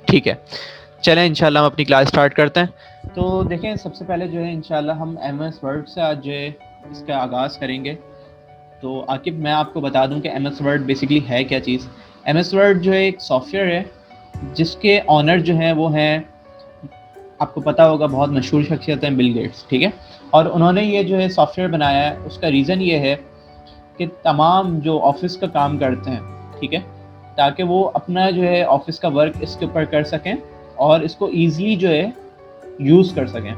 ठीक है, चलें इंशाल्लाह हम अपनी क्लास स्टार्ट करते हैं। तो देखें, सबसे पहले जो है इंशाल्लाह हम MS वर्ड से आज जो है इसका आगाज़ करेंगे। तो आकिब, मैं आपको बता दूं कि MS वर्ड बेसिकली है क्या चीज़। MS वर्ड जो है एक सॉफ्टवेयर है जिसके ऑनर जो हैं वो हैं, आपको पता होगा, बहुत मशहूर शख्सियत हैं, बिल गेट्स। ठीक है, और उन्होंने ये जो है सॉफ्टवेयर बनाया है, उसका रीज़न ये है कि तमाम जो ऑफिस का काम करते हैं, ठीक है, ताकि वो अपना जो है ऑफिस का वर्क इसके ऊपर कर सकें और इसको ईज़िली जो है यूज़ कर सकें।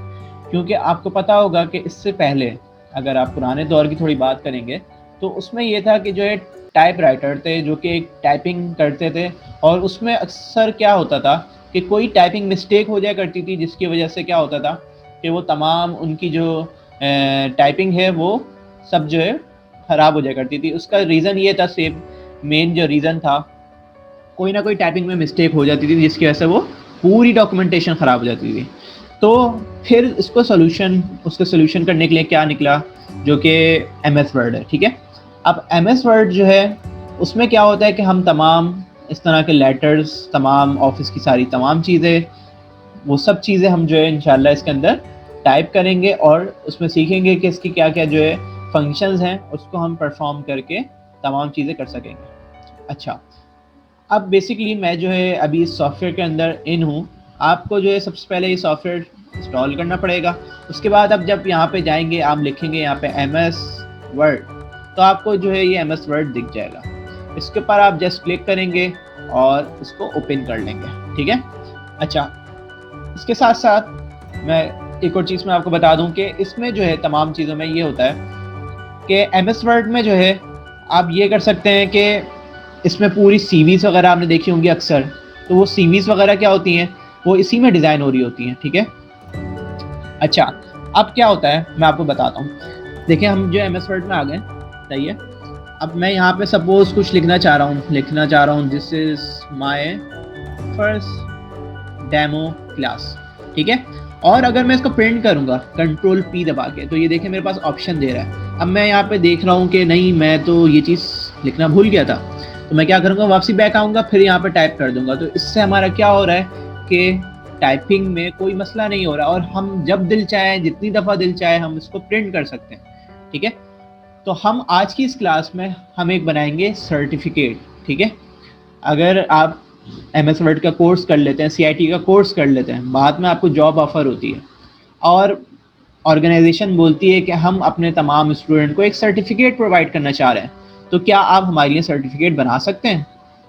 क्योंकि आपको पता होगा कि इससे पहले अगर आप पुराने दौर की थोड़ी बात करेंगे तो उसमें ये था कि जो है टाइप राइटर थे जो कि एक टाइपिंग करते थे, और उसमें अक्सर क्या होता था कि कोई टाइपिंग मिस्टेक हो जाया करती थी, जिसकी वजह से क्या होता था कि वो तमाम उनकी जो टाइपिंग है वो सब जो है ख़राब हो जाया करती थी। उसका रीज़न ये था, सेम मेन जो रीज़न था, कोई ना कोई टाइपिंग में मिस्टेक हो जाती थी जिसकी वजह से वो पूरी डॉक्यूमेंटेशन ख़राब हो जाती थी। तो फिर उसको सोल्यूशन करने के लिए क्या निकला, जो कि MS वर्ड है। ठीक है, अब MS वर्ड जो है उसमें क्या होता है कि हम तमाम इस तरह के लेटर्स, तमाम ऑफिस की सारी तमाम चीज़ें, वो सब चीज़ें हम जो है इंशाल्लाह इसके अंदर टाइप करेंगे और उसमें सीखेंगे कि इसकी क्या क्या जो है फंक्शंस हैं, उसको हम परफॉर्म करके तमाम चीज़ें कर सकेंगे। अच्छा, अब बेसिकली मैं जो है अभी इस सॉफ्टवेयर के अंदर इन हूँ। आपको जो है सबसे पहले ये सॉफ्टवेयर इंस्टॉल करना पड़ेगा। उसके बाद अब जब यहाँ पे जाएंगे, आप लिखेंगे यहाँ पे MS वर्ड, तो आपको जो है ये MS वर्ड दिख जाएगा। इसके ऊपर आप जस्ट क्लिक करेंगे और इसको ओपन कर लेंगे। ठीक है, अच्छा, इसके साथ साथ मैं एक और चीज़ मैं आपको बता दूं कि इसमें जो है तमाम चीज़ों में ये होता है कि MS वर्ड में जो है आप ये कर सकते हैं कि इसमें पूरी CVs वगैरह आपने देखी होंगी अक्सर, तो वो CVs वगैरह क्या होती हैं, वो इसी में डिज़ाइन हो रही होती हैं। ठीक है, अच्छा, अब क्या होता है मैं आपको बताता हूँ। देखिए, हम जो MS वर्ड में आ गए, सही है। अब मैं यहाँ पे सपोज कुछ लिखना चाह रहा हूँ this is my first demo class. ठीक है, और अगर मैं इसको प्रिंट करूंगा Ctrl+P दबा के, तो ये देखिए मेरे पास ऑप्शन दे रहा है। अब मैं यहाँ पे देख रहा हूँ कि नहीं, मैं तो ये चीज़ लिखना भूल गया था, तो मैं क्या करूँगा, वापसी बैक आऊँगा, फिर यहाँ पे टाइप कर दूंगा। तो इससे हमारा क्या हो रहा है कि टाइपिंग में कोई मसला नहीं हो रहा, और हम जब दिल चाहे, जितनी दफ़ा दिल चाहे, हम इसको प्रिंट कर सकते हैं। ठीक है, तो हम आज की इस क्लास में हम एक बनाएंगे सर्टिफिकेट। ठीक है, अगर आप MS वर्ड का कोर्स कर लेते हैं, CIT का कोर्स कर लेते हैं, बाद में आपको जॉब ऑफर होती है और ऑर्गेनाइजेशन बोलती है कि हम अपने तमाम स्टूडेंट को एक सर्टिफिकेट प्रोवाइड करना चाह रहे हैं, तो क्या आप हमारे लिए सर्टिफिकेट बना सकते हैं?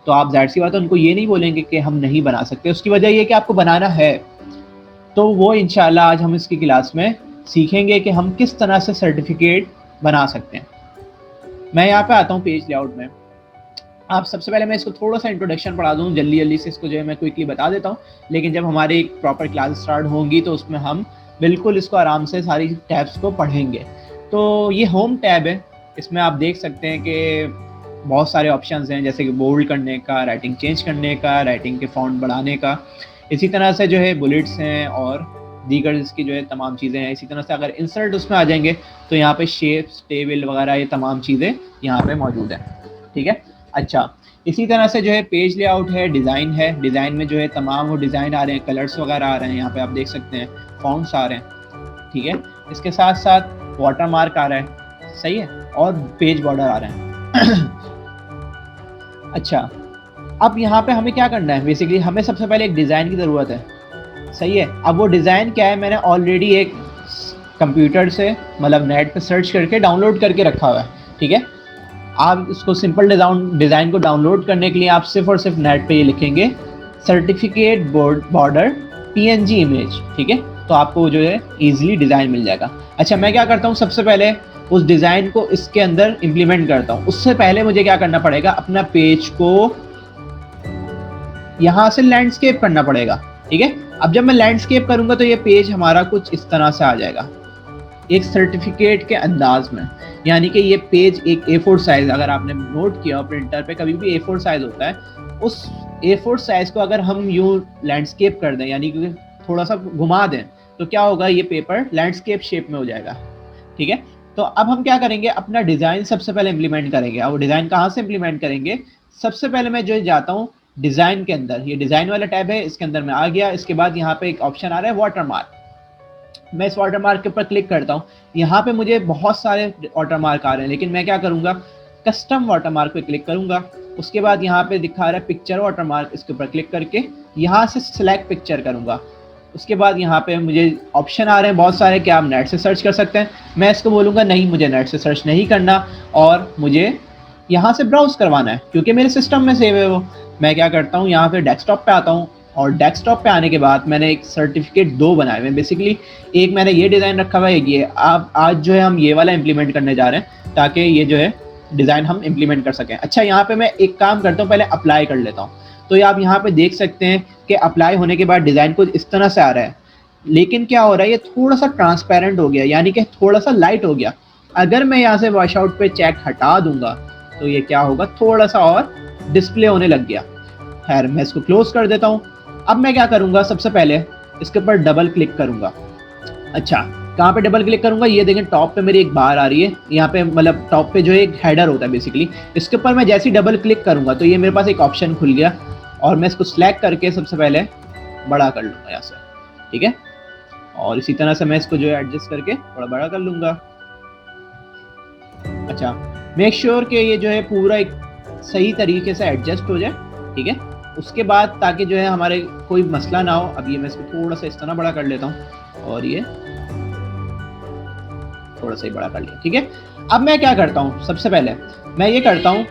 तो आप जाहिर सी बात है उनको ये नहीं बोलेंगे कि हम नहीं बना सकते। उसकी वजह ये कि आपको बनाना है। तो वो इंशाल्लाह आज हम इसकी क्लास में सीखेंगे कि हम किस तरह से सर्टिफिकेट बना सकते हैं। मैं यहाँ पे आता हूँ पेज लेआउट में। आप सबसे पहले मैं इसको थोड़ा सा इंट्रोडक्शन पढ़ा दूँ, जल्दी से इसको जो है मैं क्विकली बता देता हूँ, लेकिन जब हमारी एक प्रॉपर क्लास स्टार्ट होंगी तो उसमें हम बिल्कुल इसको आराम से सारी टैब्स को पढ़ेंगे। तो ये होम टैब है, इसमें आप देख सकते हैं कि बहुत सारे ऑप्शंस हैं, जैसे कि बोल्ड करने का, राइटिंग चेंज करने का, राइटिंग के फॉन्ट बढ़ाने का, इसी तरह से जो है बुलेट्स हैं और दीगर इसकी जो है तमाम चीज़ें हैं। इसी तरह से अगर इंसर्ट उसमें आ जाएंगे तो यहाँ पे शेप्स, टेबल वगैरह, ये तमाम चीज़ें यहाँ पे मौजूद हैं। ठीक है, अच्छा, इसी तरह से जो है पेज लेआउट है, डिज़ाइन है। डिज़ाइन में जो है तमाम वो डिज़ाइन आ रहे हैं, कलर्स वगैरह आ रहे हैं, यहाँ पे आप देख सकते हैं, फॉन्ट्स आ रहे हैं। ठीक है, इसके साथ साथ वाटर मार्क आ रहा है, सही है, और पेज बॉर्डर आ रहे हैं। अच्छा, अब यहाँ पे हमें क्या करना है, बेसिकली हमें सबसे पहले एक डिज़ाइन की ज़रूरत है, सही है। अब वो डिज़ाइन क्या है, मैंने ऑलरेडी एक कंप्यूटर से, मतलब नेट पे सर्च करके डाउनलोड करके रखा हुआ है। ठीक है, आप इसको सिंपल डिज़ाइन को डाउनलोड करने के लिए आप सिर्फ और सिर्फ नेट पे ये लिखेंगे सर्टिफिकेट बॉर्डर PNG इमेज। ठीक है, तो आपको जो है इजीली डिज़ाइन मिल जाएगा। अच्छा, मैं क्या करता हूँ, सबसे पहले उस डिज़ाइन को इसके अंदर इम्प्लीमेंट करता हूँ। उससे पहले मुझे क्या करना पड़ेगा, अपना पेज को यहाँ से लैंडस्केप करना पड़ेगा। ठीक है, अब जब मैं लैंडस्केप करूँगा तो ये पेज हमारा कुछ इस तरह से आ जाएगा, एक सर्टिफिकेट के अंदाज में। यानी कि ये पेज एक A4 साइज, अगर आपने नोट किया प्रिंटर पे कभी भी A4 साइज होता है, उस A4 साइज को अगर हम यूं लैंडस्केप कर दें, यानी कि थोड़ा सा घुमा दें, तो क्या होगा, ये पेपर लैंडस्केप शेप में हो जाएगा। ठीक है, तो अब हम क्या करेंगे, अपना डिज़ाइन सबसे पहले इम्प्लीमेंट करेंगे। अब डिज़ाइन कहाँ से इम्प्लीमेंट करेंगे, सबसे पहले मैं जो जाता हूँ डिज़ाइन के अंदर, ये डिज़ाइन वाला टैब है, इसके अंदर मैं आ गया। इसके बाद यहाँ पे एक ऑप्शन आ रहा है वाटर मार्क। मैं इस वाटर मार्क के ऊपर क्लिक करता हूँ। यहाँ पे मुझे बहुत सारे वाटर मार्क आ रहे हैं, लेकिन मैं क्या करूँगा, कस्टम वाटर मार्क पे क्लिक करूँगा। उसके बाद यहाँ पे दिखा रहा है पिक्चर वाटर मार्क, इसके ऊपर क्लिक करके यहाँ से सिलेक्ट पिक्चर करूँगा। उसके बाद यहाँ पे मुझे ऑप्शन आ रहे हैं बहुत सारे कि आप नेट से सर्च कर सकते हैं। मैं इसको बोलूँगा नहीं, मुझे नेट से सर्च नहीं करना और मुझे यहाँ से ब्राउज करवाना है, क्योंकि मेरे सिस्टम में सेव है वो। मैं क्या करता हूँ, यहाँ पे डेस्कटॉप पे आता हूँ और डेस्कटॉप पे आने के बाद मैंने एक सर्टिफिकेट 2 बनाए हुए हैं बेसिकली। एक मैंने ये डिज़ाइन रखा हुआ है, एक ये। आप आज जो है हम ये वाला इम्प्लीमेंट करने जा रहे हैं ताकि ये जो है डिज़ाइन हम इम्प्लीमेंट कर सकें। अच्छा, यहाँ पे मैं एक काम करता हूँ, पहले अप्लाई कर लेता हूँ। तो ये आप यहाँ पे देख सकते हैं कि अप्लाई होने के बाद डिज़ाइन कुछ इस तरह से आ रहा है, लेकिन क्या हो रहा है, ये थोड़ा सा ट्रांसपेरेंट हो गया, यानी कि थोड़ा सा लाइट हो गया। अगर मैं यहाँ से वॉश आउट पे चेक हटा दूंगा तो ये क्या होगा, थोड़ा सा और डिस्प्ले होने लग गया। खैर, मैं इसको क्लोज कर देता हूँ। अब मैं क्या करूँगा, सबसे पहले इसके ऊपर डबल क्लिक करूँगा। अच्छा, कहाँ पे डबल क्लिक करूँगा, ये देखें टॉप पे मेरी एक बार आ रही है, यहाँ पे मतलब टॉप पे जो एक हेडर होता है बेसिकली, इसके ऊपर मैं जैसे ही डबल क्लिक करूँगा तो ये मेरे पास एक ऑप्शन खुल गया और मैं इसको सिलेक्ट करके सबसे पहले बड़ा कर लूँगा यहाँ से, ठीक है। और इसी तरह से मैं इसको जो है एडजस्ट करके थोड़ा बड़ा कर लूँगा। अच्छा, मेक श्योर कि ये जो है पूरा एक सही तरीके से एडजस्ट हो जाए, ठीक है। उसके बाद ताकि जो है हमारे कोई मसला ना हो, अब ये मैं इसको थोड़ा सा इस तरह बड़ा कर लेता हूँ और ये थोड़ा सा ही बड़ा कर लिया, ठीक है। अब मैं क्या करता हूँ, सबसे पहले मैं ये करता हूँ,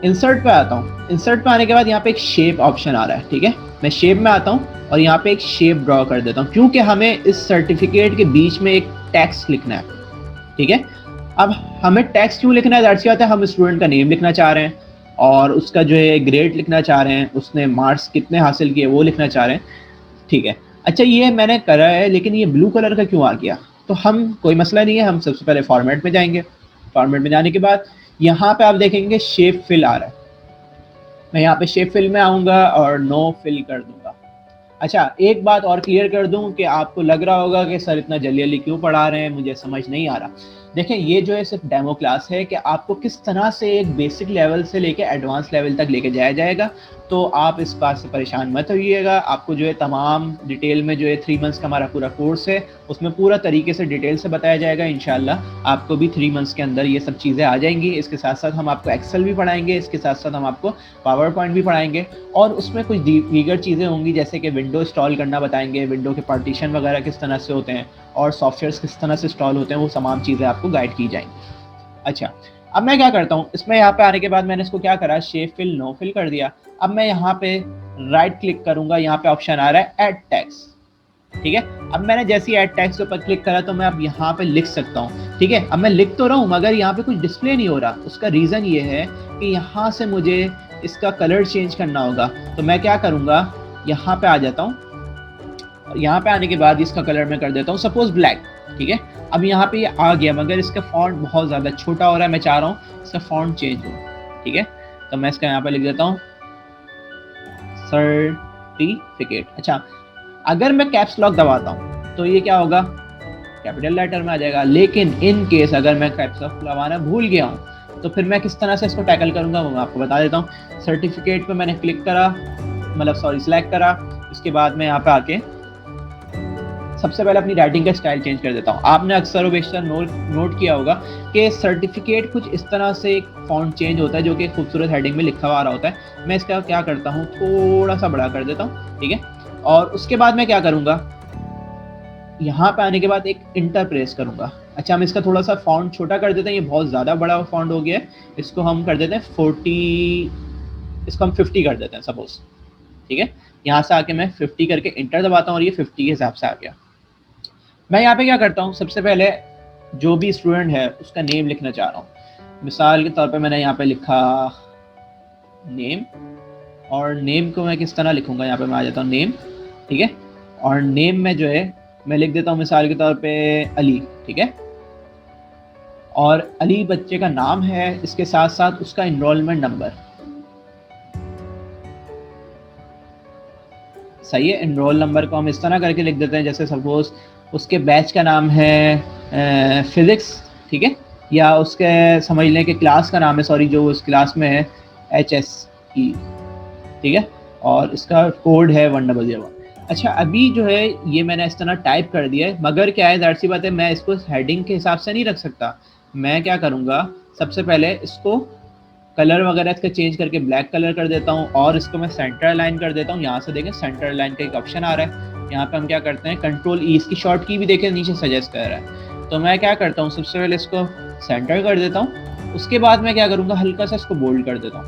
इंसर्ट पे आता हूँ। इंसर्ट पे आने के बाद यहाँ पे एक शेप ऑप्शन आ रहा है, ठीक है। मैं शेप में आता हूँ और यहाँ पे एक शेप ड्रॉ कर देता हूँ, क्योंकि हमें इस सर्टिफिकेट के बीच में एक टेक्स्ट लिखना है, ठीक है। अब हमें टेक्स्ट क्यों लिखना है, जाहिर सी बात है, हम स्टूडेंट का नेम लिखना चाह रहे हैं और उसका जो है ग्रेड लिखना चाह रहे हैं, उसने मार्क्स कितने हासिल किए वो लिखना चाह रहे हैं, ठीक है। अच्छा, ये मैंने करा है, लेकिन ये ब्लू कलर का क्यों आ गया, तो हम कोई मसला नहीं है, हम सबसे पहले फॉर्मेट में जाएंगे। फॉर्मेट में जाने के बाद यहाँ पे आप देखेंगे शेप फिल आ रहा है। मैं यहाँ पे शेप फिल में आऊँगा और नो फिल कर दूंगा। अच्छा, एक बात और क्लियर कर दूं कि आपको लग रहा होगा कि सर इतना जल्दी जल्दी क्यों पढ़ा रहे हैं, मुझे समझ नहीं आ रहा। देखें, ये जो है सिर्फ डेमो क्लास है कि आपको किस तरह से एक बेसिक लेवल से लेके एडवांस लेवल तक लेके जाया जाएगा। तो आप इस बात से परेशान मत होइएगा, आपको जो है तमाम डिटेल में जो है 3 मंथ्स का हमारा पूरा कोर्स है, उसमें पूरा तरीके से डिटेल से बताया जाएगा। इंशाल्लाह आपको भी 3 मंथ्स के अंदर ये सब चीज़ें आ जाएंगी। इसके साथ साथ हम आपको एक्सेल भी पढ़ाएंगे, इसके साथ साथ हम आपको पावर पॉइंट भी पढ़ाएंगे और उसमें कुछ दीगर चीज़ें होंगी, जैसे कि विंडो इंस्टॉल करना बताएंगे, विंडो के पार्टीशन वगैरह किस तरह से होते हैं और सॉफ्टवेयर्स किस तरह से इंस्टॉल होते हैं, वो तमाम चीज़ें आपको गाइड की जाएंगी। अच्छा, अब मैं क्या करता हूँ, इसमें यहाँ पे आने के बाद मैंने इसको क्या करा, शेप फिल नो फिल कर दिया। अब मैं यहाँ पे राइट क्लिक करूंगा, यहाँ पे ऑप्शन आ रहा है ऐड टेक्स्ट, ठीक है। अब मैंने जैसे ही ऐड टेक्स्ट के ऊपर क्लिक करा तो मैं अब यहाँ पे लिख सकता हूँ, ठीक है। अब मैं लिख तो रहा हूँ मगर यहाँ पे कुछ डिस्प्ले नहीं हो रहा। उसका रीज़न ये है कि यहाँ से मुझे इसका कलर चेंज करना होगा। तो मैं क्या करूँगा, यहाँ पे आ जाता हूँ, यहाँ पे आने के बाद इसका कलर मैं कर देता हूँ सपोज ब्लैक, ठीक है। अब यहाँ पे ये आ गया मगर इसका फॉन्ट बहुत ज़्यादा छोटा हो रहा है, मैं चाह रहा हूँ इसका फॉन्ट चेंज हो, ठीक है। तो मैं इसका यहाँ पे लिख देता हूँ सर्टिफिकेट। अच्छा, अगर मैं कैप्स लॉक दबाता हूँ तो ये क्या होगा, कैपिटल लेटर में आ जाएगा। लेकिन इन केस अगर मैं कैप्स लॉक दबाना भूल गया हूँ तो फिर मैं किस तरह से इसको टैकल करूँगा वो मैं आपको बता देता हूँ। सर्टिफिकेट पे मैंने क्लिक करा, मतलब सॉरी सिलेक्ट करा। उसके बाद मैं यहाँ पे आके सबसे पहले अपनी राइटिंग का स्टाइल चेंज कर देता हूँ। आपने अक्सर व बेशतर नोट किया होगा कि सर्टिफिकेट कुछ इस तरह से एक फॉन्ट चेंज होता है जो कि खूबसूरत हेडिंग में लिखा हुआ आ रहा होता है। मैं इसका क्या करता हूँ, थोड़ा सा बड़ा कर देता हूँ, ठीक है। और उसके बाद मैं क्या करूँगा, यहाँ पे आने के बाद एक इंटर प्रेस करूँगा। अच्छा, हम इसका थोड़ा सा फॉन्ट छोटा कर देते हैं, ये बहुत ज़्यादा बड़ा फॉन्ट हो गया है। इसको हम कर देते हैं 40, इसको हम 50 कर देते हैं सपोज, ठीक है। यहाँ से आके मैं 50 करके इंटर दबाता हूँ और ये 50 के हिसाब से आ गया। मैं यहाँ पे क्या करता हूँ, सबसे पहले जो भी स्टूडेंट है उसका नेम लिखना चाह रहा हूँ। मिसाल के तौर पे मैंने यहाँ पे लिखा नेम, और नेम को मैं किस तरह लिखूँगा, यहाँ पे मैं आ जाता हूँ नेम, ठीक है। और नेम में जो है मैं लिख देता हूँ मिसाल के तौर पे अली, ठीक है। और अली बच्चे का नाम है, इसके साथ साथ उसका इनरोलमेंट नंबर, सही है। इनरोल नंबर को हम इस तरह करके लिख देते हैं, जैसे सपोज उसके बैच का नाम है फिजिक्स, ठीक है। या उसके समझ लें कि क्लास का नाम है, सॉरी जो उस क्लास में है HSE, ठीक है, और इसका कोड है 1001। अच्छा, अभी जो है ये मैंने इस तरह टाइप कर दिया है, मगर क्या है, ज़ाहिर सी बात है मैं इसको हेडिंग के हिसाब से नहीं रख सकता। मैं क्या करूँगा, सबसे पहले इसको कलर वगैरह इसका चेंज करके ब्लैक कलर कर देता हूँ, और इसको मैं सेंटर अलाइन कर देता हूँ। यहाँ से देखें सेंटर अलाइन का एक ऑप्शन आ रहा है, यहाँ पे हम क्या करते हैं कंट्रोल ई, इसकी शॉर्ट की भी देखें नीचे सजेस्ट कर रहा है। तो मैं क्या करता हूँ, सबसे पहले इसको सेंटर कर देता हूँ, उसके बाद मैं क्या करूँगा, हल्का सा इसको बोल्ड कर देता हूँ।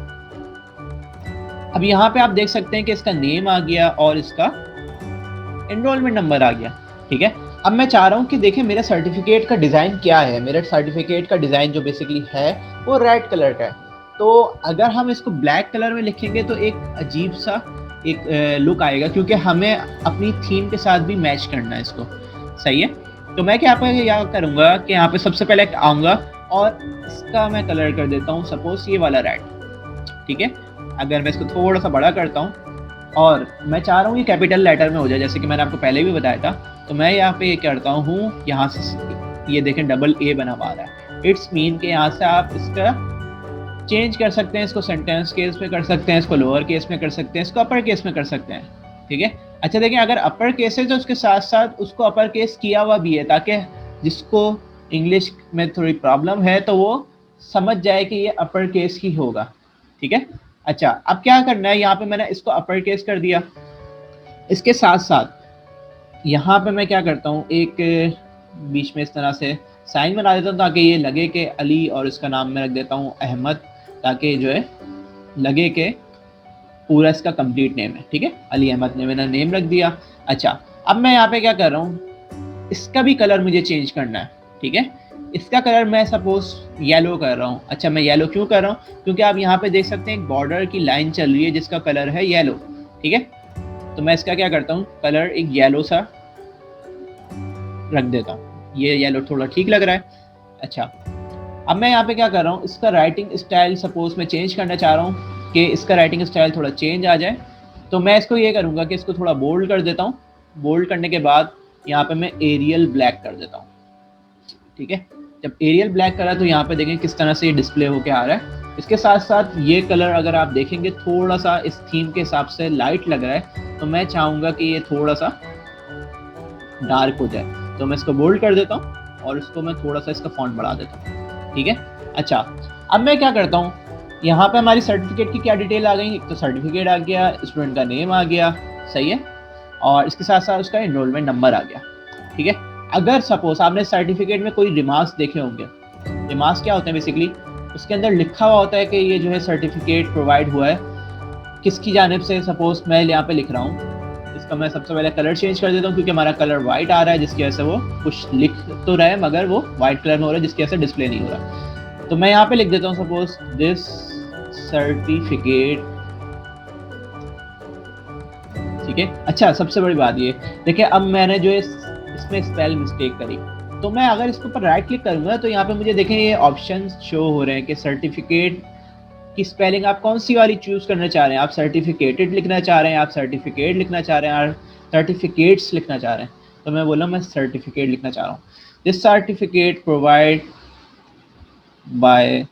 अब यहाँ पे आप देख सकते हैं कि इसका नेम आ गया और इसका एनरोलमेंट नंबर आ गया। ठीक है, अब मैं चाह रहा हूँ कि देखें मेरा सर्टिफिकेट का डिज़ाइन क्या है। मेरा सर्टिफिकेट का डिज़ाइन जो बेसिकली है वो रेड कलर का है। तो अगर हम इसको ब्लैक कलर में लिखेंगे तो एक अजीब सा एक लुक आएगा, क्योंकि हमें अपनी थीम के साथ भी मैच करना है इसको। सही है, तो मैं क्या करूँगा कि यहाँ पे सबसे पहले आऊँगा और इसका मैं कलर कर देता हूँ सपोज ये वाला रेड। ठीक है, अगर मैं इसको थोड़ा सा बड़ा करता हूँ और मैं चाह रहा हूँ ये कैपिटल लेटर में हो जाए, जैसे कि मैंने आपको पहले भी बताया था, तो मैं यहाँ पे ये करता हूँ, यहाँ से ये देखें डबल ए बना हुआ रहा है। इट्स मीन कि यहाँ से आप इसका चेंज कर सकते हैं, इसको सेंटेंस केस में कर सकते हैं, इसको लोअर केस में कर सकते हैं, इसको अपर केस में कर सकते हैं। ठीक है, अच्छा देखिए, अगर अपर केस है तो उसके साथ साथ उसको अपर केस किया हुआ भी है, ताकि जिसको इंग्लिश में थोड़ी प्रॉब्लम है तो वो समझ जाए कि ये अपर केस ही होगा। ठीक है, अच्छा अब क्या करना है, यहाँ पे मैंने इसको अपर केस कर दिया। इसके साथ साथ यहाँ पे मैं क्या करता हूँ, एक बीच में इस तरह से साइन बना देता हूँ ताकि ये लगे कि अली, और इसका नाम मैं रख देता हूँ अहमद, ताकि जो है लगे कि पूरा इसका कंप्लीट नेम है। ठीक है, अली अहमद ने मैंने नेम रख दिया। अच्छा, अब मैं यहाँ पे क्या कर रहा हूँ, इसका भी कलर मुझे चेंज करना है। ठीक है, इसका कलर मैं सपोज येलो कर रहा हूँ। अच्छा, मैं येलो क्यों कर रहा हूँ, क्योंकि आप यहाँ पे देख सकते हैं एक बॉर्डर की लाइन चल रही है जिसका कलर है येलो। ठीक है, तो मैं इसका क्या करता हूँ, कलर एक येलो सा रख देता हूँ, ये येलो थोड़ा ठीक लग रहा है। अच्छा, अब मैं यहाँ पे क्या कर रहा हूँ, इसका राइटिंग स्टाइल सपोज मैं चेंज करना चाह रहा हूँ कि इसका राइटिंग स्टाइल थोड़ा चेंज आ जाए। तो मैं इसको ये करूँगा कि इसको थोड़ा बोल्ड कर देता हूँ। बोल्ड करने के बाद यहाँ पे मैं एरियल ब्लैक कर देता हूँ। ठीक है, जब एरियल ब्लैक करा तो यहाँ पे देखें किस तरह से ये डिस्प्ले होके आ रहा है। इसके साथ साथ ये कलर अगर आप देखेंगे थोड़ा सा इस थीम के हिसाब से लाइट लग रहा है, तो मैं चाहूँगा कि ये थोड़ा सा डार्क हो जाए। तो मैं इसको बोल्ड कर देता हूँ और इसको मैं थोड़ा सा इसका फॉन्ट बढ़ा देता हूँ। ठीक है, अच्छा अब मैं क्या करता हूँ, यहाँ पे हमारी सर्टिफिकेट की क्या डिटेल आ गई, एक तो सर्टिफिकेट आ गया, स्टूडेंट का नेम आ गया, सही है, और इसके साथ साथ उसका एनरोलमेंट नंबर आ गया। ठीक है, अगर सपोज आपने सर्टिफिकेट में कोई रिमार्क्स देखे होंगे, रिमार्क्स क्या होते हैं बेसिकली, उसके अंदर लिखा हुआ होता है कि ये जो है सर्टिफिकेट प्रोवाइड हुआ है किसकी जानिब से। सपोज मैं यहाँ पे लिख रहा हूँ, इसका मैं सबसे पहले कलर चेंज कर देता हूँ, क्योंकि हमारा कलर वाइट आ रहा है, जिसकी वजह से वो कुछ लिख तो रहा है मगर वो वाइट कलर में हो रहा है, जिसकी वजह से डिस्प्ले नहीं हो रहा। तो मैं यहाँ पे लिख देता हूँ सपोज दिस सर्टिफिकेट। ठीक है, अच्छा सबसे बड़ी बात ये देखिए, अब मैंने जो इसमें स्पेल मिस्टेक करी, तो मैं अगर इसके ऊपर राइट क्लिक करूंगा तो यहाँ पे मुझे देखें ये ऑप्शन शो हो रहे हैं कि सर्टिफिकेट की स्पेलिंग आप कौन सी वाली चूज करना चाह रहे हैं। आप सर्टिफिकेटेड लिखना चाह रहे हैं, आप सर्टिफिकेट लिखना चाह रहे हैं, सर्टिफिकेट्स लिखना चाह रहे हैं। तो मैं बोला मैं सर्टिफिकेट लिखना चाह रहा हूँ। This certificate provide by,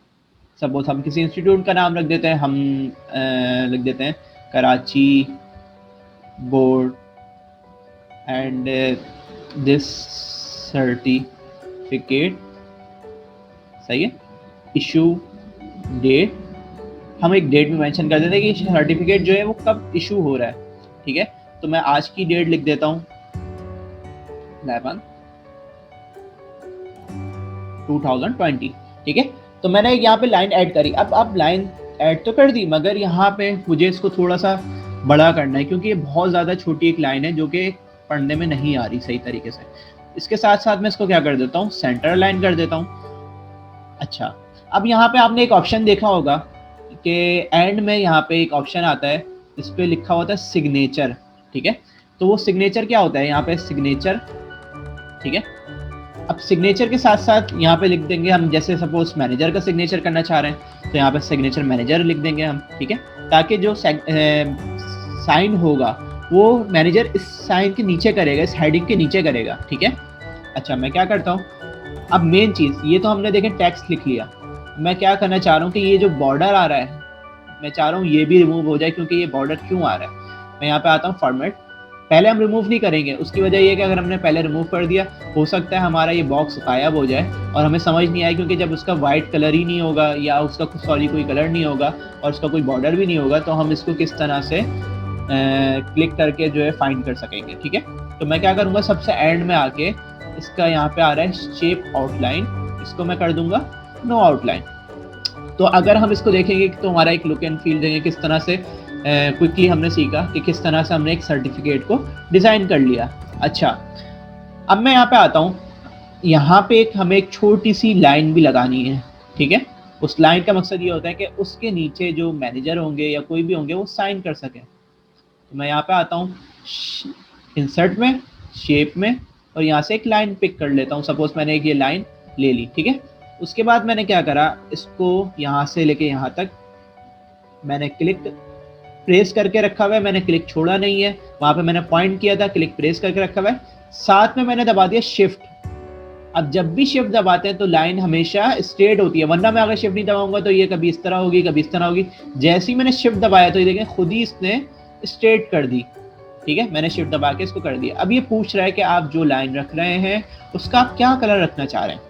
suppose हम किसी इंस्टीट्यूट का नाम रख देते हैं, हम लिख देते हैं Karachi board, and this certificate, सही है, इशू डेट, हम एक डेट में मेंशन कर देते हैं कि सर्टिफिकेट जो है वो कब इशू हो रहा है। ठीक है, तो मैं आज की डेट लिख देता हूँ 11/2020। ठीक है, तो मैंने यहाँ पे लाइन ऐड करी। अब लाइन ऐड तो कर दी, मगर यहाँ पे मुझे इसको थोड़ा सा बड़ा करना है, क्योंकि ये बहुत ज़्यादा छोटी एक लाइन है जो कि पढ़ने में नहीं आ रही सही तरीके से। इसके साथ साथ मैं इसको क्या कर देता हूँ, सेंटर लाइन कर देता हूँ। अच्छा, अब यहाँ पे आपने एक ऑप्शन देखा होगा कि एंड में यहाँ पे एक ऑप्शन आता है, इस पर लिखा होता है सिग्नेचर। ठीक है, तो वो सिग्नेचर क्या होता है, यहाँ पे सिग्नेचर। ठीक है, अब सिग्नेचर के साथ साथ यहाँ पे लिख देंगे हम, जैसे सपोज मैनेजर का सिग्नेचर करना चाह रहे हैं तो यहाँ पे सिग्नेचर मैनेजर लिख देंगे हम। ठीक है, ताकि जो साइन होगा वो मैनेजर इस साइन के नीचे करेगा, इस हेडिंग के नीचे करेगा। ठीक है, अच्छा मैं क्या करता हूँ, अब मेन चीज़ ये तो हमने देखें टेक्स्ट लिख लिया, मैं क्या करना चाह रहा हूँ कि ये जो बॉर्डर आ रहा है, मैं चाह रहा हूँ ये भी रिमूव हो जाए क्योंकि ये बॉर्डर क्यों आ रहा है। मैं यहाँ पे आता हूँ फॉर्मेट, पहले हम रिमूव नहीं करेंगे, उसकी वजह ये कि अगर हमने पहले रिमूव कर दिया हो सकता है हमारा ये बॉक्स गायब हो जाए और हमें समझ नहीं आए, क्योंकि जब उसका वाइट कलर ही नहीं होगा या उसका कोई कलर नहीं होगा और उसका कोई बॉर्डर भी नहीं होगा तो हम इसको किस तरह से क्लिक करके जो है फाइंड कर सकेंगे। ठीक है, तो मैं क्या करूँगा, सबसे एंड में आके इसका यहाँ पे आ रहा है शेप आउटलाइन, इसको मैं कर दूंगा नो आउटलाइन। तो अगर हम इसको देखेंगे तो हमारा एक लुक एंड फील देंगे किस तरह से क्विकली हमने सीखा कि किस तरह से हमने एक सर्टिफिकेट को डिज़ाइन कर लिया। अच्छा, अब मैं यहाँ पे आता हूँ, यहाँ पे हमें एक छोटी सी लाइन भी लगानी है। ठीक है, उस लाइन का मकसद ये होता है कि उसके नीचे जो मैनेजर होंगे या कोई भी होंगे वो साइन कर सकें। तो मैं यहाँ पे आता हूँ इंसर्ट में, शेप में, और यहाँ से एक लाइन पिक कर लेता हूँ। सपोज मैंने एक ये लाइन ले ली। ठीक है, उसके बाद मैंने क्या करा, इसको यहाँ से लेके यहाँ तक मैंने क्लिक प्रेस करके रखा हुआ है, मैंने क्लिक छोड़ा नहीं है, वहां पे मैंने पॉइंट किया था, क्लिक प्रेस करके रखा हुआ है, साथ में मैंने दबा दिया शिफ्ट। अब जब भी शिफ्ट दबाते हैं तो लाइन हमेशा स्ट्रेट होती है, वरना मैं अगर शिफ्ट नहीं दबाऊंगा तो ये कभी इस तरह होगी कभी इस तरह होगी। जैसे ही मैंने शिफ्ट दबाया तो ये देखें खुद ही इसने स्ट्रेट कर दी। ठीक है, मैंने शिफ्ट दबा के इसको कर दिया। अब ये पूछ रहा है कि आप जो लाइन रख रहे हैं उसका आप क्या कलर रखना चाह रहे हैं।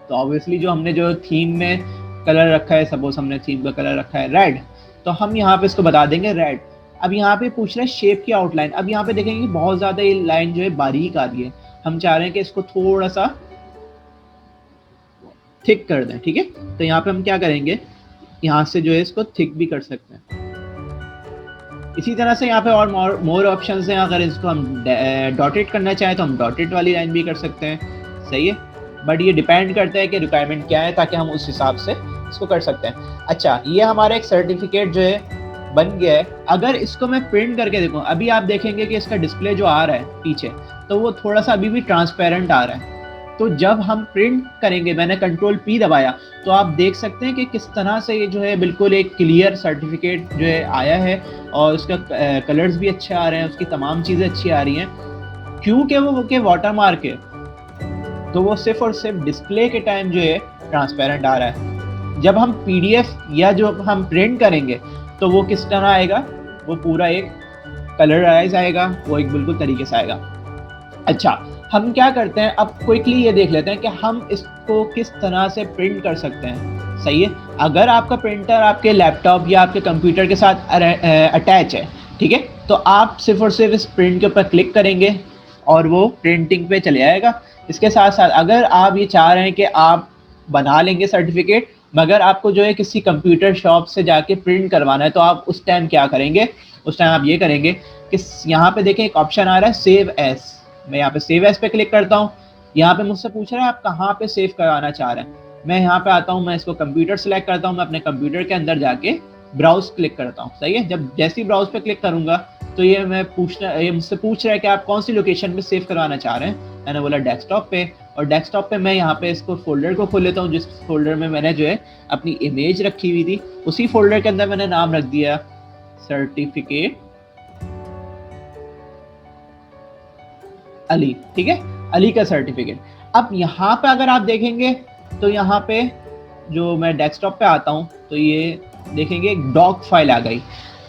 तो ऑब्वियसली जो हमने जो थीम में कलर रखा है, सपोज हमने थीम का कलर रखा है रेड, तो हम यहाँ पे इसको बता देंगे रेड। अब यहाँ पे पूछ रहे हैं शेप की आउटलाइन। अब यहाँ पे देखेंगे बहुत ज्यादा ये लाइन जो है बारीक आ रही है, हम चाह रहे हैं कि इसको थोड़ा सा थिक कर दें। ठीक है, तो यहाँ पे हम क्या करेंगे, यहाँ से जो है इसको थिक भी कर सकते हैं। इसी तरह से यहाँ पे और मोर ऑप्शंस हैं, अगर इसको हम डॉटेड करना चाहें तो हम डॉटेड वाली लाइन भी कर सकते हैं। सही है, बट ये डिपेंड करता है कि रिक्वायरमेंट क्या है ताकि हम उस हिसाब से इसको कर सकते हैं। अच्छा, ये हमारा एक सर्टिफिकेट जो है बन गया है। अगर इसको मैं प्रिंट करके देखूं, अभी आप देखेंगे कि इसका डिस्प्ले जो आ रहा है पीछे, तो वो थोड़ा सा अभी भी ट्रांसपेरेंट आ रहा है। तो जब हम प्रिंट करेंगे, मैंने कंट्रोल P दबाया तो आप देख सकते हैं कि किस तरह से ये जो है बिल्कुल एक क्लियर सर्टिफिकेट जो है आया है और उसका कलर्स भी अच्छे आ रहे हैं, उसकी तमाम चीज़ें अच्छी आ रही हैं। क्योंकि वो के वाटर मार्क है तो वो सिर्फ और सिर्फ डिस्प्ले के टाइम जो है ट्रांसपेरेंट आ रहा है। जब हम PDF या जो हम प्रिंट करेंगे तो वो किस तरह आएगा, वो पूरा एक कलराइज आएगा, वो एक बिल्कुल तरीके से आएगा। अच्छा, हम क्या करते हैं, अब क्विकली ये देख लेते हैं कि हम इसको किस तरह से प्रिंट कर सकते हैं। सही है, अगर आपका प्रिंटर आपके लैपटॉप या आपके कंप्यूटर के साथ अटैच है, ठीक है, तो आप सिर्फ और सिर्फ इस प्रिंट के ऊपर क्लिक करेंगे और वो प्रिंटिंग पे चले जाएगा। इसके साथ साथ अगर आप ये चाह रहे हैं कि आप बना लेंगे सर्टिफिकेट मगर आपको जो है किसी कंप्यूटर शॉप से जाके प्रिंट करवाना है, तो आप उस टाइम क्या करेंगे, उस टाइम आप ये करेंगे कि यहाँ पे देखें एक ऑप्शन आ रहा है सेव एज। मैं यहाँ पे सेव एज पे क्लिक करता हूँ। यहाँ पे मुझसे पूछ रहा है आप कहाँ पे सेव करवाना चाह रहे हैं। मैं यहाँ पे आता हूँ, मैं इसको कंप्यूटर सेलेक्ट करता हूँ, मैं अपने कंप्यूटर के अंदर जाके ब्राउज क्लिक करता हूँ। सही है, जब जैसे ही ब्राउज पे क्लिक करूंगा तो ये मुझसे पूछ रहा है कि आप कौन सी लोकेशन पे सेव करवाना चाह रहे हैं। मैंने बोला डेस्कटॉप पे, और डेस्कटॉप पे मैं यहाँ पे इसको फोल्डर को खोल लेता हूँ जिस फोल्डर में मैंने जो है अपनी इमेज रखी हुई थी। उसी फोल्डर के अंदर मैंने नाम रख दिया सर्टिफिकेट अली। ठीक है, अली का सर्टिफिकेट। अब यहाँ पे अगर आप देखेंगे तो यहाँ पे जो मैं डेस्कटॉप पे आता हूँ तो ये देखेंगे एक डॉक फाइल आ गई।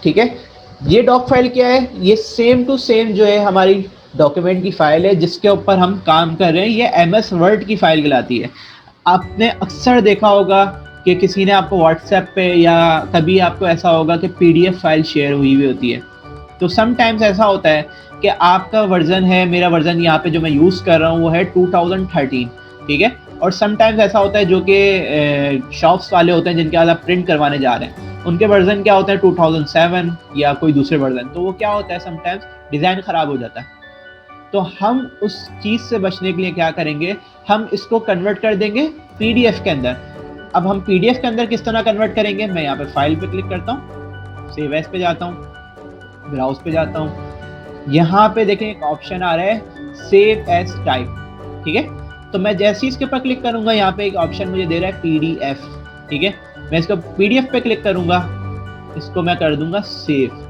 ठीक है, ये डॉक फाइल क्या है, ये सेम टू सेम जो है हमारी डॉक्यूमेंट की फाइल है जिसके ऊपर हम काम कर रहे हैं। ये MS वर्ड की फाइल कहलाती है। आपने अक्सर देखा होगा कि किसी ने आपको व्हाट्सएप पे या कभी आपको ऐसा होगा कि PDF फाइल शेयर हुई होती है। तो समटाइम्स ऐसा होता है कि आपका वर्जन है, मेरा वर्जन यहाँ पे जो मैं यूज़ कर रहा हूँ वो है 2013। ठीक है, और समटाइम्स ऐसा होता है जो कि शॉप्स वाले होते हैं जिनके बाद आप प्रिंट करवाने जा रहे हैं, उनके वर्जन क्या होता है 2007 या कोई दूसरे वर्जन। तो वो क्या होता है, समटाइम्स डिज़ाइन ख़राब हो जाता है। तो हम उस चीज़ से बचने के लिए क्या करेंगे, हम इसको कन्वर्ट कर देंगे PDF के अंदर। अब हम PDF के अंदर किस तरह कन्वर्ट करेंगे, मैं यहाँ पे फाइल पे क्लिक करता हूँ, सेव एज पे जाता हूँ, ब्राउज पे जाता हूँ, यहाँ पे देखें एक ऑप्शन आ रहा है सेव एज टाइप। ठीक है, तो मैं जैसे ही इसके ऊपर क्लिक करूंगा यहाँ पे एक ऑप्शन मुझे दे रहा है PDF। ठीक है, मैं इसको PDF पे क्लिक करूंगा, इसको मैं कर दूंगा सेव।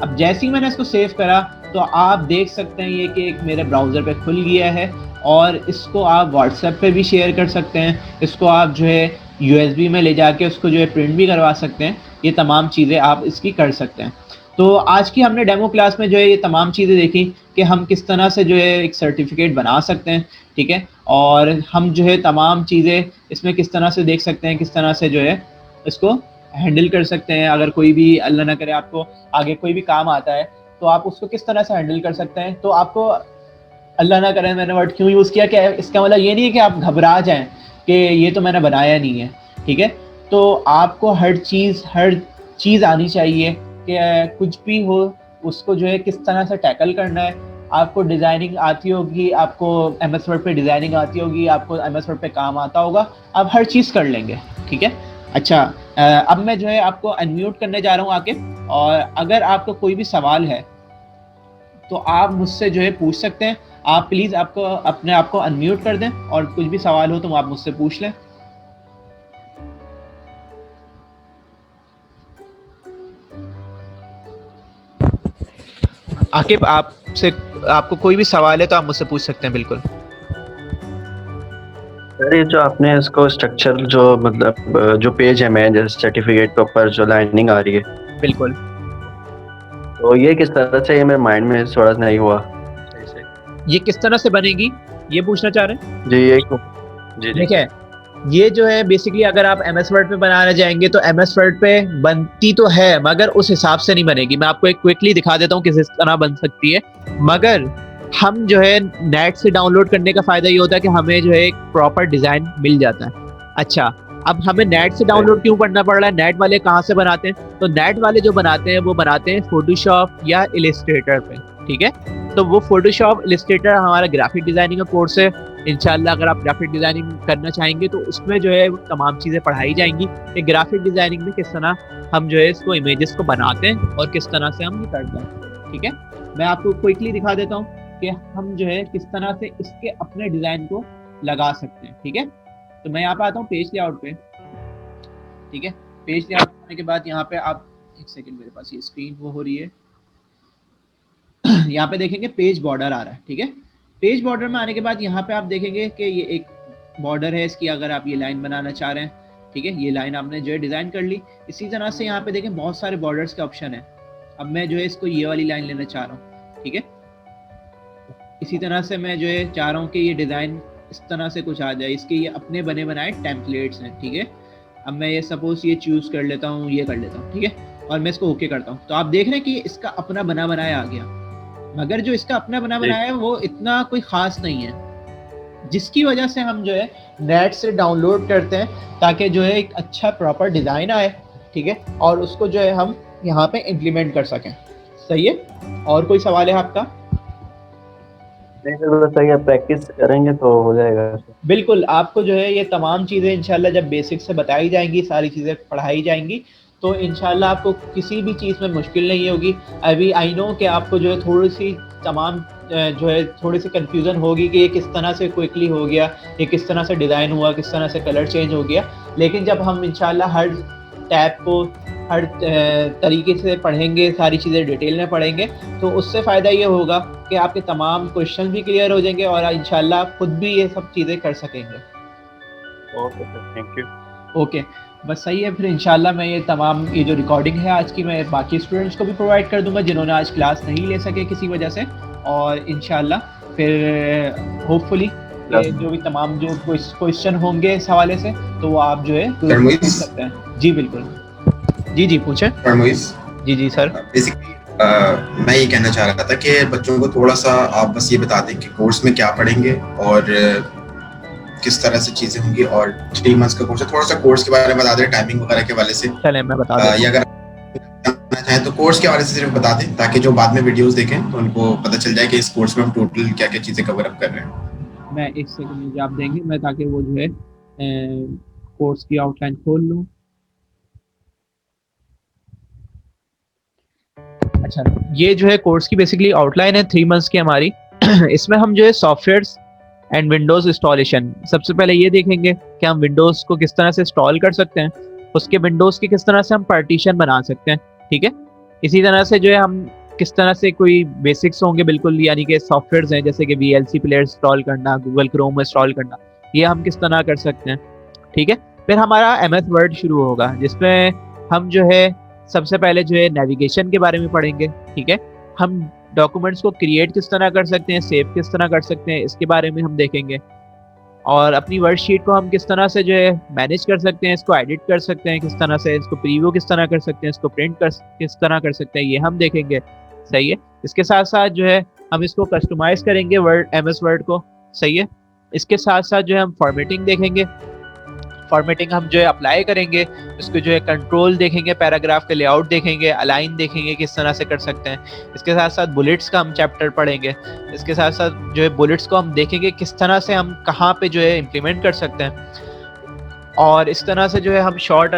अब जैसे ही मैंने इसको सेव करा तो आप देख सकते हैं ये कि एक मेरे ब्राउज़र पे खुल गया है और इसको आप व्हाट्सएप पे भी शेयर कर सकते हैं, इसको आप जो है USB में ले जाके उसको जो है प्रिंट भी करवा सकते हैं। ये तमाम चीज़ें आप इसकी कर सकते हैं। तो आज की हमने डेमो क्लास में जो है ये तमाम चीज़ें देखी कि हम किस तरह से जो है एक सर्टिफिकेट बना सकते हैं, ठीक है, और हम जो है तमाम चीज़ें इसमें किस तरह से देख सकते हैं, किस तरह से जो है इसको हैंडल कर सकते हैं। अगर कोई भी अल्लाह ना करे आपको आगे कोई भी काम आता है तो आप उसको किस तरह से हैंडल कर सकते हैं। तो आपको अल्लाह ना करे मैंने वर्ड क्यों यूज़ किया, कि इसका मतलब ये नहीं है कि आप घबरा जाएं कि ये तो मैंने बनाया नहीं है, ठीक है। तो आपको हर चीज़ आनी चाहिए कि कुछ भी हो उसको जो है किस तरह से टैकल करना है। आपको डिज़ाइनिंग आती होगी, आपको MS वर्ड पे डिज़ाइनिंग आती होगी, आपको MS वर्ड पे काम आता होगा, आप हर चीज़ कर लेंगे, ठीक है। अच्छा, अब मैं जो है आपको अनम्यूट करने जा रहा हूँ आके, और अगर आपको कोई भी सवाल है तो आप मुझसे जो है पूछ सकते हैं। आप प्लीज़ आपको अपने आप को अनम्यूट कर दें और कुछ भी सवाल हो तो आप मुझसे पूछ लें। आकिब, आपको कोई भी सवाल है तो आप मुझसे पूछ सकते हैं, बिल्कुल। सर ये जो आपने इसको स्ट्रक्चर जो मतलब जो पेज है मैं जैसे सर्टिफिकेट के ऊपर जो लाइनिंग आ रही है, बिल्कुल। तो ये किस तरह से, ये मेरे माइंड में थोड़ा नहीं हुआ सही से। ये किस तरह से बनेगी ये पूछना चाह रहे हैं? जी ये जी जी देखिए, ये जो है बेसिकली अगर आप MS वर्ड पे बनाने जाएंगे तो MS वर्ड पे बनती तो है मगर उस हिसाब से नहीं बनेगी। मैं आपको एक क्विकली दिखा देता हूँ किस तरह बन सकती है। मगर हम जो है नेट से डाउनलोड करने का फायदा ये होता है कि हमें जो है एक प्रॉपर डिजाइन मिल जाता है। अच्छा, अब हमें नेट से डाउनलोड क्यों करना पड़ रहा है? नेट वाले कहाँ से बनाते हैं? तो नेट वाले जो बनाते हैं वो बनाते हैं फोटोशॉप या इलिस्ट्रेटर पे, ठीक है। तो वो फोटोशॉप इलिस्ट्रेटर हमारा ग्राफिक डिजाइनिंग का कोर्स है। इंशाल्लाह अगर आप ग्राफिक डिजाइनिंग करना चाहेंगे तो उसमें जो है तमाम चीज़ें पढ़ाई जाएंगी कि ग्राफिक डिजाइनिंग में किस तरह हम जो है इसको इमेजेस को बनाते हैं और किस तरह से हम ये करते हैं, ठीक है। मैं आपको क्विकली दिखा देता हूँ कि हम जो है किस तरह से इसके अपने डिज़ाइन को लगा सकते हैं, ठीक है। तो मैं यहाँ पे आता हूँ पेज लेआउट पे, ठीक है। पेज लेआउट करने के बाद यहाँ पे आप एक सेकेंड, मेरे पास ये स्क्रीन वो हो रही है। यहाँ पे देखेंगे पेज बॉर्डर आ रहा है, ठीक है। पेज बॉर्डर में आने के बाद यहाँ पे आप देखेंगे कि ये एक बॉर्डर है इसकी, अगर आप ये लाइन बनाना चाह रहे हैं, ठीक है। ये लाइन आपने जो है डिज़ाइन कर ली। इसी तरह से यहाँ पे देखें बहुत सारे बॉर्डर्स के ऑप्शन है। अब मैं जो है इसको ये वाली लाइन लेना चाह रहा हूँ, ठीक है। इसी तरह से मैं जो है चाह रहा हूँ कि ये डिज़ाइन इस तरह से कुछ आ जाए। इसके ये अपने बने बनाए टेम्पलेट्स हैं, ठीक है। अब मैं ये सपोज ये चूज़ कर लेता हूँ, ये कर लेता हूँ, ठीक है, और मैं इसको ओके करता हूँ। तो आप देख रहे हैं कि इसका अपना बना बनाया आ गया, मगर जो इसका अपना बना बनाया है वो इतना कोई ख़ास नहीं है, जिसकी वजह से हम जो है नेट से डाउनलोड करते हैं ताकि जो है एक अच्छा प्रॉपर डिज़ाइन आए, ठीक है, और उसको जो है हम यहाँ पे इम्प्लीमेंट कर सकें। सही है? और कोई सवाल है आपका? नहीं सर बस सही, प्रैक्टिस करेंगे तो हो जाएगा। बिल्कुल, आपको जो है ये तमाम चीज़ें इंशाल्लाह जब बेसिक से बताई जाएंगी, सारी चीज़ें पढ़ाई जाएंगी, तो इंशाल्लाह आपको किसी भी चीज़ में मुश्किल नहीं होगी। अभी आई नो कि आपको जो है थोड़ी सी तमाम जो है थोड़ी सी कन्फ्यूज़न होगी कि ये किस तरह से क्विकली हो गया, ये किस तरह से डिज़ाइन हुआ, किस तरह से कलर चेंज हो गया। लेकिन जब हम इंशाल्लाह हर टैब को हर तरीके से पढ़ेंगे, सारी चीज़ें डिटेल में पढ़ेंगे, तो उससे फ़ायदा ये होगा कि आपके तमाम क्वेश्चन भी क्लियर हो जाएंगे और इंशाल्लाह आप खुद भी ये सब चीज़ें कर सकेंगे। Okay sir, thank you. Okay, बस सही है। फिर इंशाल्लाह मैं ये जो रिकॉर्डिंग है आज की, मैं बाकी स्टूडेंट्स को भी प्रोवाइड कर दूंगा जिन्होंने आज क्लास नहीं ले सके किसी वजह से। और इंशाल्लाह फिर होपफुली जो भी तमाम जो क्वेश्चन होंगे इस हवाले से तो वो आप जो है पूछ सकते हैं। जी बिल्कुल, जी पूछें। जी सर। बेसिकली मैं ये कहना चाह रहा था कि बच्चों को थोड़ा सा आप बस ये बता दें कि कोर्स में क्या पढ़ेंगे और किस तरह से चीजें होंगी, और 3 मंथ्स का कोर्स है। थोड़ा सा कोर्स के बारे में बता दें, टाइमिंग वगैरह के वाले से। चलें मैं बता देता हूं। या अगर जानना चाहें तो कोर्स के बारे से सिर्फ बता दें ताकि जो बाद में वीडियोस देखें तो उनको पता चल जाए कि इस कोर्स में हम टोटल क्या क्या चीजें कवर अप कर रहे हैं। मैं एक सेकंड मुझे आप देंगे मैं ताकि वो जो है कोर्स की आउटलाइन खोल लूँ। अच्छा, ये जो है कोर्स की बेसिकली आउटलाइन है 3 मंथ्स की हमारी। इसमें हम जो है सॉफ्टवेयर्स एंड विंडोज इंस्टॉलेशन, सबसे पहले ये देखेंगे कि हम विंडोज को किस तरह से इंस्टॉल कर सकते हैं, उसके विंडोज की किस तरह से हम पार्टीशन बना सकते हैं, ठीक है। इसी तरह से जो है हम किस तरह से कोई बेसिक्स होंगे बिल्कुल, यानी कि सॉफ्टवेयर्स हैं जैसे कि VLC प्लेयर इंस्टॉल करना, गूगल क्रोम इंस्टॉल करना, ये हम किस तरह कर सकते हैं, ठीक है। फिर हमारा MS वर्ड शुरू होगा, जिसमें हम जो है सबसे पहले जो है नेविगेशन के बारे में पढ़ेंगे। ठीक है, हम डॉक्यूमेंट्स को क्रिएट किस तरह कर सकते हैं, सेव किस तरह कर सकते हैं, इसके बारे में हम देखेंगे। और अपनी वर्कशीट को हम किस तरह से जो है मैनेज कर सकते हैं, इसको एडिट कर सकते हैं किस तरह से, इसको प्रीव्यू किस तरह कर सकते हैं, इसको प्रिंट कर किस तरह कर सकते हैं, ये हम देखेंगे। सही है। इसके साथ साथ जो है हम इसको कस्टमाइज करेंगे वर्ड, MS वर्ड को। सही है। इसके साथ साथ जो है हम फॉर्मेटिंग देखेंगे, फॉर्मेटिंग हम जो है अप्लाई करेंगे, इसको जो है कंट्रोल देखेंगे, पैराग्राफ के लेआउट देखेंगे, अलाइन देखेंगे किस तरह से कर सकते हैं। इसके साथ साथ बुलेट्स का हम चैप्टर पढ़ेंगे। इसके साथ साथ जो है बुलेट्स को हम देखेंगे किस तरह से हम कहाँ पे जो है इम्प्लीमेंट कर सकते हैं। और इस तरह से जो है हम शॉर्ट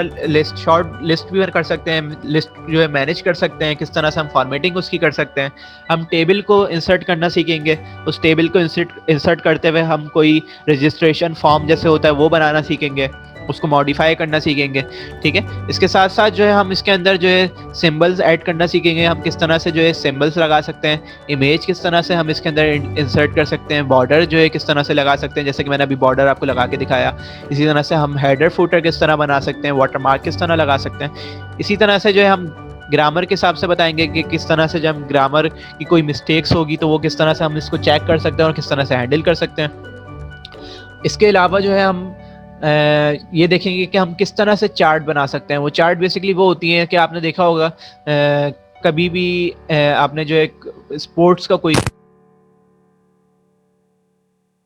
लिस्ट भी कर सकते हैं, लिस्ट जो है मैनेज कर सकते हैं, किस तरह से हम फॉर्मेटिंग उसकी कर सकते हैं। हम टेबल को इंसर्ट करना सीखेंगे, उस टेबल को इंसर्ट करते हुए हम कोई रजिस्ट्रेशन फॉर्म जैसे होता है वो बनाना सीखेंगे, उसको मॉडिफाई करना सीखेंगे। ठीक है। इसके साथ साथ जो है हम इसके अंदर जो है सिंबल्स ऐड करना सीखेंगे, हम किस तरह से जो है सिंबल्स लगा सकते हैं, इमेज किस तरह से हम इसके अंदर इंसर्ट कर सकते हैं, बॉर्डर जो है किस तरह से लगा सकते हैं, जैसे कि मैंने अभी बॉर्डर आपको लगा के दिखाया। इसी तरह से हम हेडर फुटर किस तरह बना सकते हैं, वाटरमार्क किस तरह लगा सकते हैं। इसी तरह से जो है हम ग्रामर के हिसाब से बताएंगे कि किस तरह से जब ग्रामर की कोई मिस्टेक्स होगी तो वो किस तरह से हम इसको चेक कर सकते हैं और किस तरह से हैंडल कर सकते हैं। इसके अलावा जो है हम ये देखेंगे कि हम किस तरह से चार्ट बना सकते हैं। वो चार्ट बेसिकली वो होती है कि आपने देखा होगा कभी भी आपने जो एक स्पोर्ट्स का कोई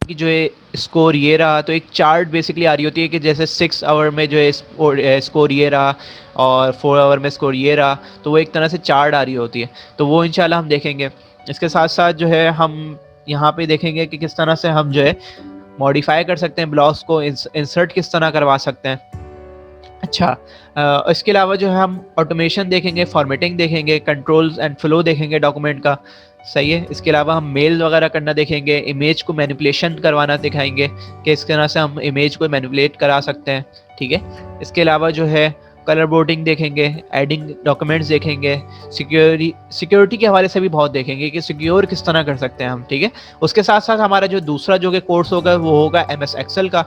कि जो है स्कोर ये रहा, तो एक चार्ट बेसिकली आ रही होती है कि जैसे 6 आवर में जो है स्कोर ये रहा और 4 आवर में स्कोर ये रहा, तो वो एक तरह से चार्ट आ रही होती है। तो वो इंशाल्लाह हम देखेंगे। इसके साथ साथ जो है हम यहाँ पे देखेंगे कि किस तरह से हम जो है मॉडिफाई कर सकते हैं, ब्लॉक्स को इंसर्ट किस तरह करवा सकते हैं। अच्छा, इसके अलावा जो है हम ऑटोमेशन देखेंगे, फॉर्मेटिंग देखेंगे, कंट्रोल्स एंड फ्लो देखेंगे डॉक्यूमेंट का। सही है। इसके अलावा हम मेल वगैरह करना देखेंगे, इमेज को मैनिपुलेशन करवाना दिखाएंगे कि इस तरह से हम इमेज को मैनिपुलेट करा सकते हैं। ठीक है। इसके अलावा जो है कलर बोर्डिंग देखेंगे, एडिंग डॉक्यूमेंट्स देखेंगे, सिक्योरिटी के हवाले से भी बहुत देखेंगे कि सिक्योर किस तरह कर सकते हैं हम। ठीक है। उसके साथ साथ हमारा जो दूसरा जो कि कोर्स होगा वो होगा MS एक्सेल का।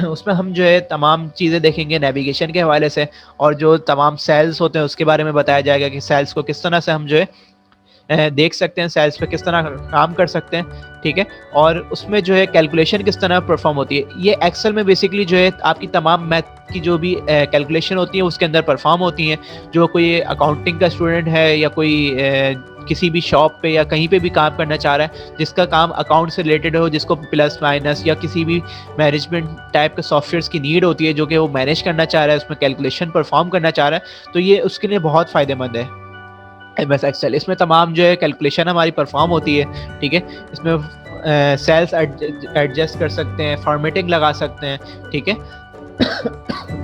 उसमें हम जो है तमाम चीज़ें देखेंगे नेविगेशन के हवाले से, और जो तमाम सेल्स होते हैं उसके बारे में बताया जाएगा कि सेल्स को किस तरह से हम जो है देख सकते हैं, सेल्स पे किस तरह काम कर सकते हैं। ठीक है। और उसमें जो है कैलकुलेशन किस तरह परफॉर्म होती है। ये एक्सेल में बेसिकली जो है आपकी तमाम मैथ की जो भी कैलकुलेशन होती है उसके अंदर परफॉर्म होती हैं। जो कोई अकाउंटिंग का स्टूडेंट है या कोई किसी भी शॉप पे या कहीं पे भी काम करना चाह रहा है, जिसका काम अकाउंट से रिलेटेड हो, जिसको प्लस माइनस या किसी भी मैनेजमेंट टाइप के सॉफ्टवेयर्स की नीड होती है, जो कि वो मैनेज करना चाह रहा है, उसमें कैलकुलेशन परफॉर्म करना चाह रहा है, तो ये उसके लिए बहुत फ़ायदेमंद है MS एक्सेल। इसमें तमाम जो है कैलकुलेशन हमारी परफॉर्म होती है। ठीक है। इसमें सेल्स एडजस्ट कर सकते हैं, फॉर्मेटिंग लगा सकते हैं। ठीक है।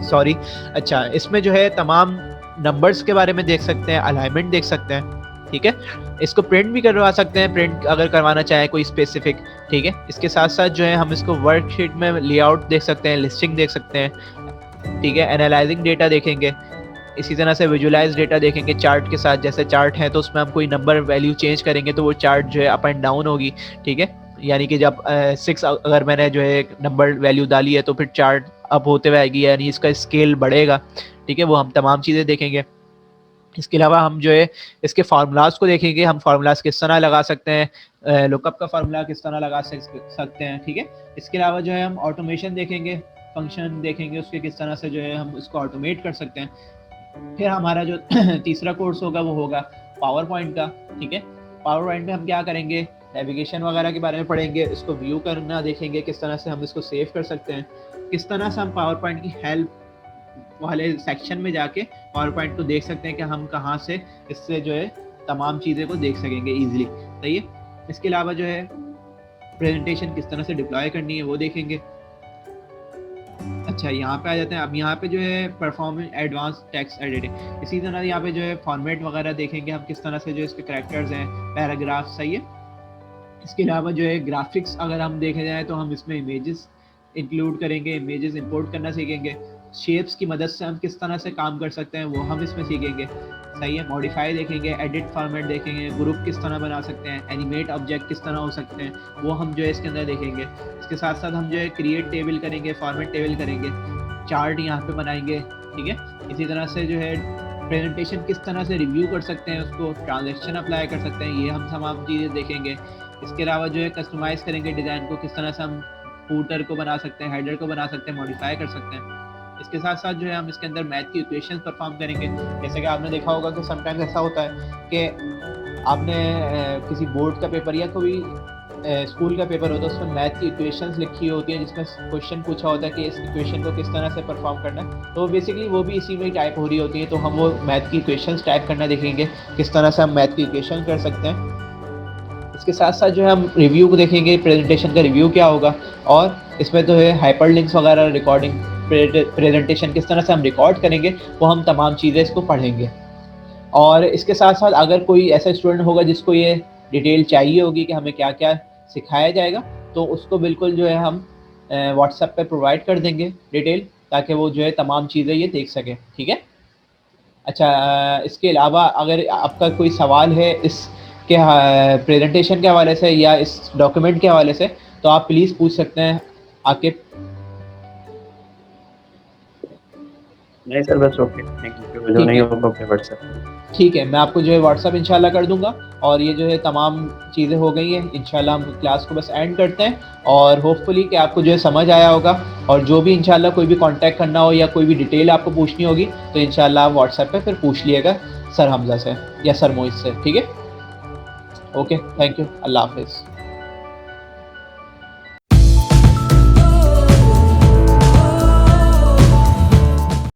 सॉरी। अच्छा, इसमें जो है तमाम नंबर्स के बारे में देख सकते हैं, अलाइनमेंट देख सकते हैं। ठीक है। इसको प्रिंट भी करवा सकते हैं, प्रिंट अगर करवाना चाहे कोई स्पेसिफिक। ठीक है। इसके साथ साथ जो है हम इसको वर्कशीट में लेआउट देख सकते हैं, लिस्टिंग देख सकते हैं। ठीक है। एनालाइजिंग डेटा देखेंगे, इसी तरह से विजुअलाइज डेटा देखेंगे चार्ट के साथ। जैसे चार्ट है तो उसमें हम कोई नंबर वैल्यू चेंज करेंगे तो वो चार्ट जो है अप एंड डाउन होगी। ठीक है। यानी कि जब 6 अगर मैंने जो है नंबर वैल्यू डाली है तो फिर चार्ट अप होते हुए आएगी, यानी इसका स्केल बढ़ेगा। ठीक है। वो हम तमाम चीज़ें देखेंगे। इसके अलावा हम जो है इसके फार्मूलाज को देखेंगे, हम फार्मूलाज किस तरह लगा सकते हैं, लुकअप का फार्मूला किस तरह लगा सकते हैं। ठीक है। इसके अलावा जो है हम ऑटोमेशन देखेंगे, फंक्शन देखेंगे, उसके किस तरह से जो है हम उसको ऑटोमेट कर सकते हैं। फिर हमारा जो तीसरा कोर्स होगा वो होगा पावर पॉइंट का। ठीक है। पावर पॉइंट में हम क्या करेंगे, नेविगेशन वगैरह के बारे में पढ़ेंगे, इसको व्यू करना देखेंगे, किस तरह से हम इसको सेव कर सकते हैं, किस तरह से हम पावर पॉइंट की हेल्प वाले सेक्शन में जाके पावर पॉइंट को देख सकते हैं कि हम कहाँ से इससे जो है तमाम चीज़ें को देख सकेंगे ईजिली। सही है। इसके अलावा जो है प्रेजेंटेशन किस तरह से डिप्लॉय करनी है वो देखेंगे। अच्छा, यहाँ पे आ जाते हैं। अब यहाँ पे जो है परफॉर्मेंस एडवांस टेक्स्ट एडिटिंग, इसी तरह यहाँ पे जो है फॉर्मेट वगैरह देखेंगे हम, किस तरह से जो इसके कैरेक्टर्स हैं, पैराग्राफ। सही है। इसके अलावा जो है ग्राफिक्स अगर हम देखे जाए तो हम इसमें इमेजेस इंक्लूड करेंगे, इमेजेस इंपोर्ट करना सीखेंगे। शेप्स की मदद से हम किस तरह से काम कर सकते हैं वो हम इसमें सीखेंगे। सही है। मॉडिफाई देखेंगे, एडिट फॉर्मेट देखेंगे, ग्रुप किस तरह बना सकते हैं, एनिमेट ऑब्जेक्ट किस तरह हो सकते हैं वो हम जो है इसके अंदर देखेंगे। इसके साथ साथ हम जो है क्रिएट टेबल करेंगे, फॉर्मेट टेबल करेंगे। चार्ट यहाँ पे बनाएंगे, ठीक है। इसी तरह से जो है प्रेजेंटेशन किस तरह से रिव्यू कर सकते हैं, उसको ट्रांजैक्शन अप्लाई कर सकते हैं, ये हम तमाम चीज़ें देखेंगे। इसके अलावा जो है कस्टमाइज़ करेंगे डिज़ाइन को, किस तरह से हम फूटर को बना सकते हैं, हेडर को बना सकते हैं, मॉडिफाई कर सकते हैं। इसके साथ साथ जो है हम इसके अंदर मैथ की इक्वेशन परफॉर्म करेंगे। जैसे कि आपने देखा होगा कि समटाइम्स ऐसा होता है कि आपने किसी बोर्ड का पेपर या कोई स्कूल का पेपर होता है, उसमें मैथ की इक्वेशंस लिखी होती है, जिसमें क्वेश्चन पूछा होता है कि इस इक्वेशन को किस तरह से परफॉर्म करना है। तो बेसिकली वो भी इसी में ही टाइप हो रही होती है। तो हम वो मैथ की इक्वेशंस टाइप करना देखेंगे, किस तरह से हम मैथ की इक्वेशन कर सकते हैं। इसके साथ साथ जो है हम रिव्यू को देखेंगे, प्रेजेंटेशन का रिव्यू क्या होगा, और इसमें तो है हाइपरलिंक्स वगैरह, रिकॉर्डिंग, प्रेजेंटेशन किस तरह से हम रिकॉर्ड करेंगे, वो हम तमाम चीज़ें इसको पढ़ेंगे। और इसके साथ साथ अगर कोई ऐसा स्टूडेंट होगा जिसको ये डिटेल चाहिए होगी कि हमें क्या क्या सिखाया जाएगा, तो उसको बिल्कुल जो है हम व्हाट्सएप पे प्रोवाइड कर देंगे डिटेल, ताकि वो जो है तमाम चीज़ें ये देख सकें, ठीक है। अच्छा, इसके अलावा अगर आपका कोई सवाल है इसके प्रेजेंटेशन के हवाले से या इस डॉक्यूमेंट के हवाले से, तो आप प्लीज़ पूछ सकते हैं आकिब। नहीं सर, बस ओके, थैंक यू। जो नहीं होगा अपने व्हाट्सएप, ठीक है, मैं आपको जो है व्हाट्सअप इंशाल्लाह कर दूंगा। और ये जो है तमाम चीज़ें हो गई हैं, इंशाल्लाह हम क्लास को बस एंड करते हैं। और होपफुली कि आपको जो है समझ आया होगा। और जो भी इंशाल्लाह कोई भी कांटेक्ट करना हो या कोई भी डिटेल आपको पूछनी होगी, तो इंशाल्लाह आप व्हाट्सएप पे फिर पूछ लिएगा सर हमज़ा से या सर मोहित से, ठीक है। ओके, थैंक यू, अल्लाह हाफिज़।